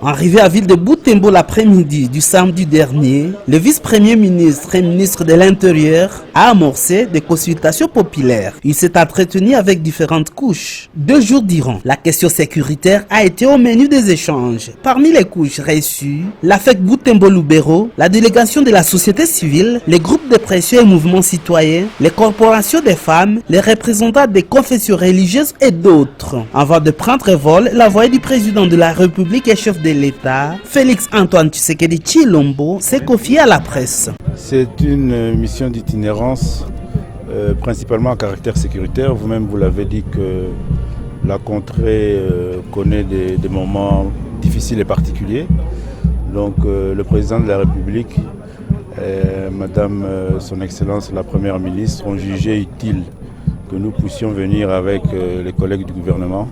Arrivé à ville de Butembo l'après-midi du samedi dernier, le vice-premier ministre et ministre de l'Intérieur a amorcé des consultations populaires. Il s'est entretenu avec différentes couches. 2 jours durant, la question sécuritaire a été au menu des échanges. Parmi les couches reçues, l'AFEC Butembo-Lubero, la délégation de la société civile, les groupes de pression et mouvements citoyens, les corporations des femmes, les représentants des confessions religieuses et d'autres. Avant de prendre vol, la voix du président de la République et chef de l'État, Félix-Antoine Tshisekedi Tshilombo, s'est confié à la presse. C'est une mission d'itinérance, principalement à caractère sécuritaire. Vous-même, vous l'avez dit que la contrée connaît des moments difficiles et particuliers. Donc le président de la République et Madame Son Excellence la Première ministre ont jugé utile que nous puissions venir avec les collègues du gouvernement,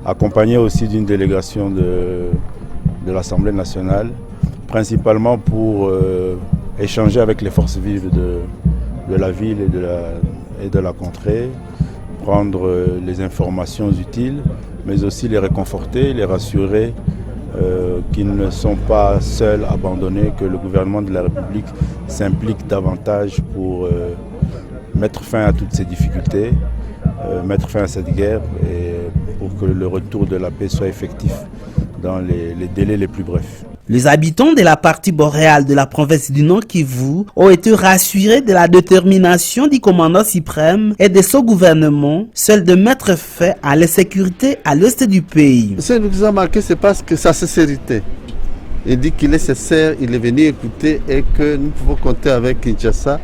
accompagnés aussi d'une délégation de l'Assemblée nationale, principalement pour échanger avec les forces vives de la ville et de la contrée, prendre les informations utiles, mais aussi les réconforter, les rassurer qu'ils ne sont pas seuls, abandonnés, que le gouvernement de la République s'implique davantage pour mettre fin à toutes ces difficultés, mettre fin à cette guerre et pour que le retour de la paix soit effectif dans les délais les plus brefs. Les habitants de la partie boréale de la province du Nord Kivu ont été rassurés de la détermination du commandant suprême et de son gouvernement, celle de mettre fin à l'insécurité à l'est du pays. Ce qui nous a marqué, c'est parce que sa sincérité. Il dit qu'il est sincère, il est venu écouter et que nous pouvons compter avec Kinshasa.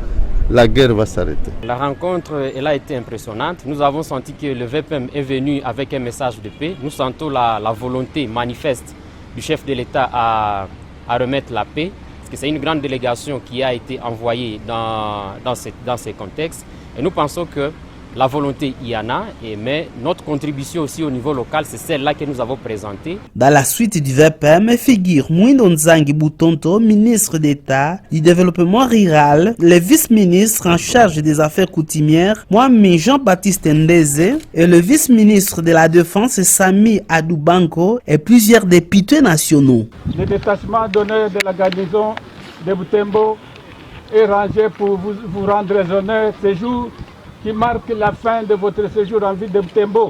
La guerre va s'arrêter. La rencontre elle a été impressionnante. Nous avons senti que le VPM est venu avec un message de paix. Nous sentons la volonté manifeste du chef de l'État à remettre la paix. Parce que c'est une grande délégation qui a été envoyée dans ces contextes. Et nous pensons que la volonté, il y en a, mais notre contribution aussi au niveau local, c'est celle-là que nous avons présentée. Dans la suite du VPM figure Mwindo Nzangi Butonto, ministre d'État du Développement Rural, le vice-ministre en charge des affaires coutumières, Mwami Jean-Baptiste Ndeze, et le vice-ministre de la Défense, Sami Adoubanko, et plusieurs députés nationaux. Le détachement d'honneur de la garnison de Butembo est rangé pour vous rendre honneur ce jour qui marque la fin de votre séjour en ville de Butembo.